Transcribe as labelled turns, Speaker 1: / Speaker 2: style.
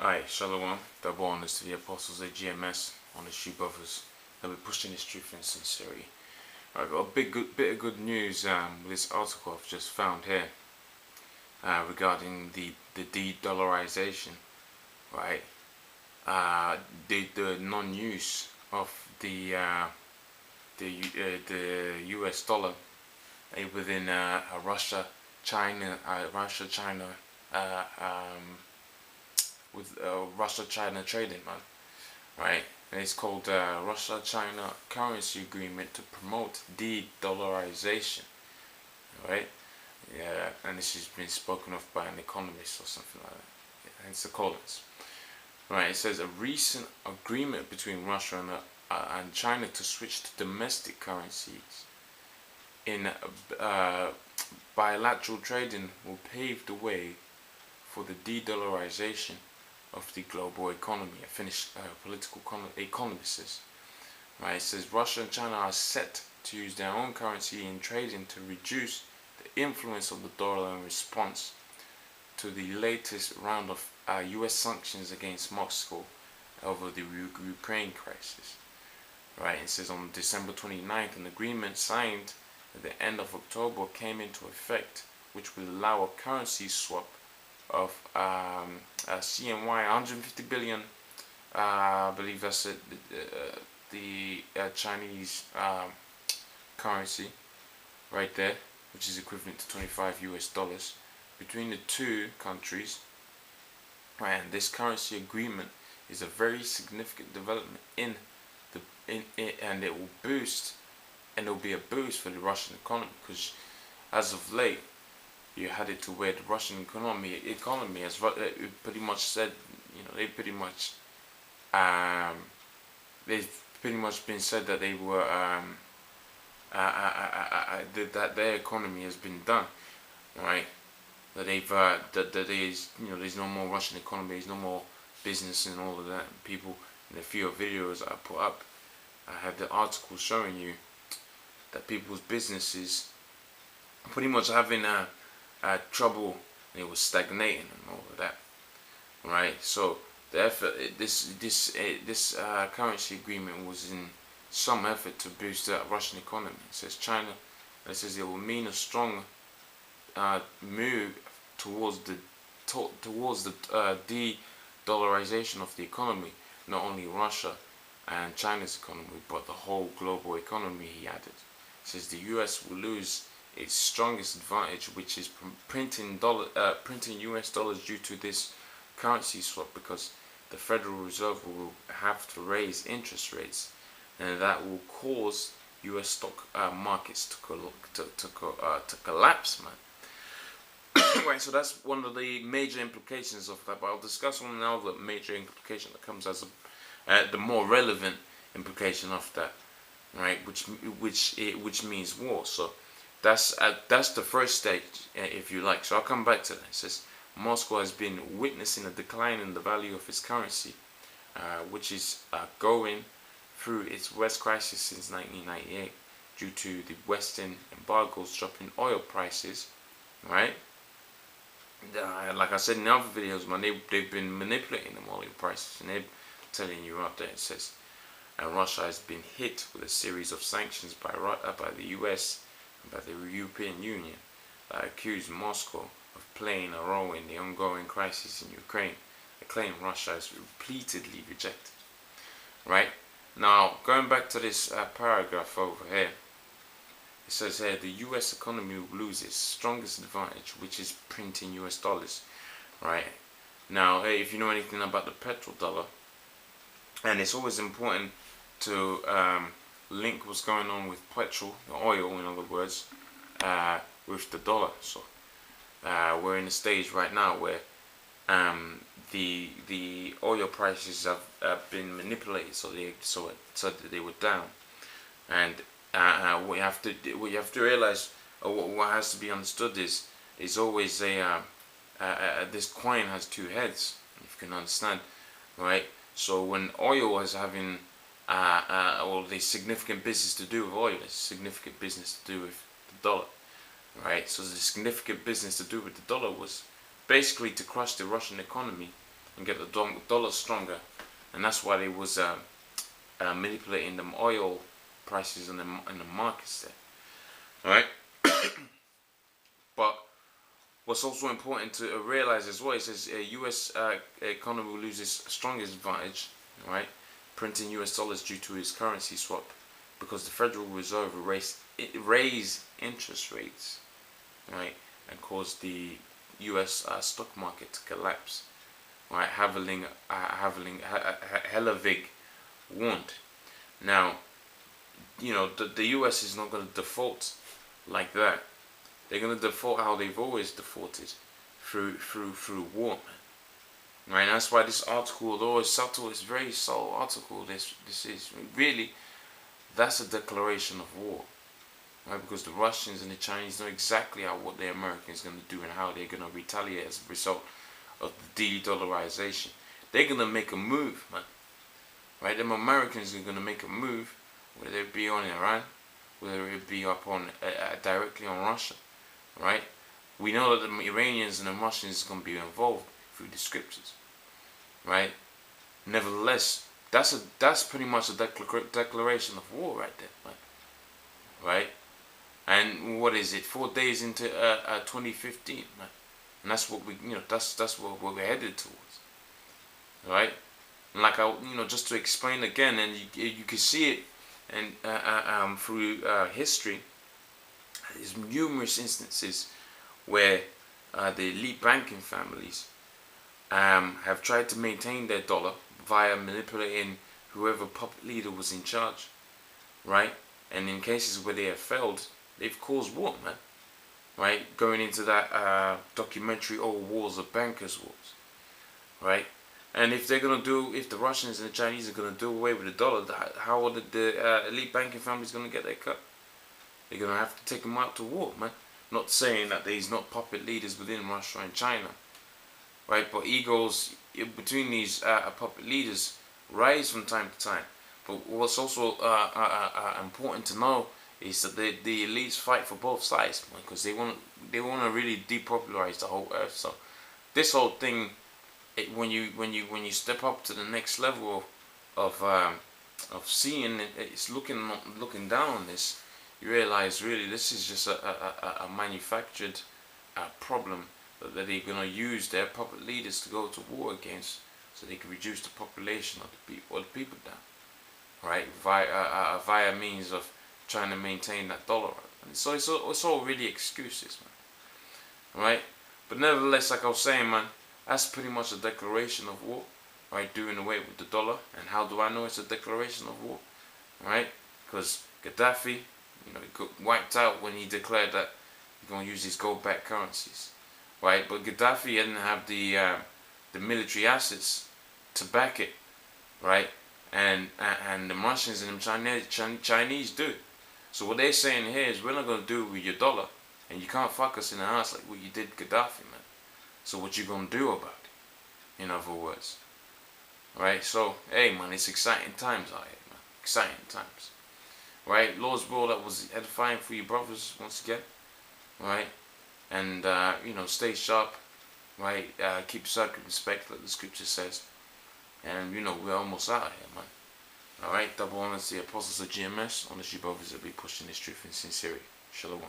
Speaker 1: Alright, Shalom, double honors to the apostles of GMS, on the Shoe Brothers, that we're pushing this truth and sincerity. Alright, got a bit of good news with this article I've just found here regarding the de-dollarization, right? The non-use of the US dollar within Russia-China with Russia-China trading, man, right? And it's called Russia-China Currency Agreement to Promote De-Dollarization, right? Yeah, and this has been spoken of by an economist or something like that. Yeah, hence the columns. Right, it says a recent agreement between Russia and China to switch to domestic currencies in bilateral trading will pave the way for the de-dollarization of the global economy. A Finnish political economist says. Right, it says Russia and China are set to use their own currency in trading to reduce the influence of the dollar in response to the latest round of US sanctions against Moscow over the Ukraine crisis. Right, it says on December 29th, an agreement signed at the end of October came into effect, which will allow a currency swap of CNY 150 billion. I believe that's it, the Chinese currency right there, which is equivalent to 25 US dollars between the two countries. Right, and this currency agreement is a very significant development and it will boost, and it will be a boost for the Russian economy, because as of late you had it to where the Russian economy has pretty much said, they've pretty much been said that they were that their economy has been done, right? That they've that there's no more Russian economy, there's no more business and all of that. People, in a few videos I put up, I had the article showing you that people's businesses pretty much having trouble, and it was stagnating and all of that, right? So the effort, this currency agreement was in some effort to boost the Russian economy. It says China, it says it will mean a strong move towards the de-dollarization of the economy, not only Russia and China's economy, but the whole global economy, he added. It says the US will lose its strongest advantage, which is printing US dollars due to this currency swap, because the Federal Reserve will have to raise interest rates, and that will cause US stock markets to collapse, man. Right, so that's one of the major implications of that. But I'll discuss one another major implication that comes as the more relevant implication of that, right? Which means war. So that's the first stage, if you like. So I'll come back to that. It says Moscow has been witnessing a decline in the value of its currency, which is going through its worst crisis since 1998 due to the Western embargoes dropping oil prices, right? Like I said in other videos, man, they've been manipulating the oil prices, and they're telling you out there. It says, and Russia has been hit with a series of sanctions by the US and by the European Union that accuse Moscow of playing a role in the ongoing crisis in Ukraine, a claim Russia has repeatedly rejected. Right? Now, going back to this paragraph over here, it says here the US economy will lose its strongest advantage, which is printing US dollars. Right? Now, if you know anything about the petrodollar, and it's always important to link what's going on with petrol, the oil, in other words, with the dollar. So we're in a stage right now where the oil prices have been manipulated, so that they were down, and what you have to realize, what has to be understood is always this coin has two heads, if you can understand, right? So when oil is having all the significant business to do with oil, there's significant business to do with the dollar, right? So the significant business to do with the dollar was basically to crush the Russian economy and get the dollar stronger, and that's why they was manipulating them oil prices in the markets there. All right, but what's also important to realize as well is that U.S. Economy will lose its strongest advantage, right? Printing U.S. dollars due to its currency swap, because the Federal Reserve will raise interest rates, right, and cause the U.S. Stock market to collapse, right? Hellervig warned. Now, the U.S. is not going to default like that. They're going to default how they've always defaulted, through war, man. Right? And that's why this article, although it's subtle, it's very subtle article. This is really, that's a declaration of war, right? Because the Russians and the Chinese know exactly what the Americans are going to do and how they're going to retaliate as a result of the de-dollarization. They're going to make a move, man. Right? Them Americans are going to make a move, whether it be on Iran, whether it be upon directly on Russia. Right? We know that the Iranians and the Russians are going to be involved through the scriptures. Right? Nevertheless, that's pretty much a declaration of war right there. Right? Right? And what is it? 4 days into 2015, man. And that's what that's what we're headed towards. Right? And like just to explain again, and you can see it, and through history. There's numerous instances where the elite banking families have tried to maintain their dollar via manipulating whoever puppet leader was in charge, right? And in cases where they have failed, they've caused war, man. Right? Going into that documentary, Old Wars of Bankers' Wars, right? And if the Russians and the Chinese are going to do away with the dollar, how are the elite banking families going to get their cut? They're going to have to take them out to war, man. Not saying that there's not puppet leaders within Russia and China, right? But egos between these puppet leaders rise from time to time. But what's also important to know is that the elites fight for both sides, man, because they want to really depopularize the whole earth. So this whole thing, when you step up to the next level of seeing it, it's looking down on this. You realize really this is just a manufactured problem that they're going to use their puppet leaders to go to war against, so they can reduce the population of the people down, right? Via means of trying to maintain that dollar. And so it's all really excuses, man. Right? But nevertheless, like I was saying, man, that's pretty much a declaration of war, right? Doing away with the dollar. And how do I know it's a declaration of war, right? Because Gaddafi, he got wiped out when he declared that he's going to use these gold-backed currencies, right? But Gaddafi didn't have the military assets to back it, right? And the Russians and the Chinese do. So what they're saying here is, we're not going to do it with your dollar, and you can't fuck us in the ass like what you did Gaddafi, man. So what you going to do about it, in other words? Right? So, hey, man, it's exciting times out here, man. Exciting times. Right? Lord's will that was edifying for you brothers once again. Right? And, stay sharp. Right? Keep circumspect, like the scripture says. And, we're almost out of here, man. Alright? Double honors to the apostles of GMS. Honest you brothers that be pushing this truth in sincerity. Shalom.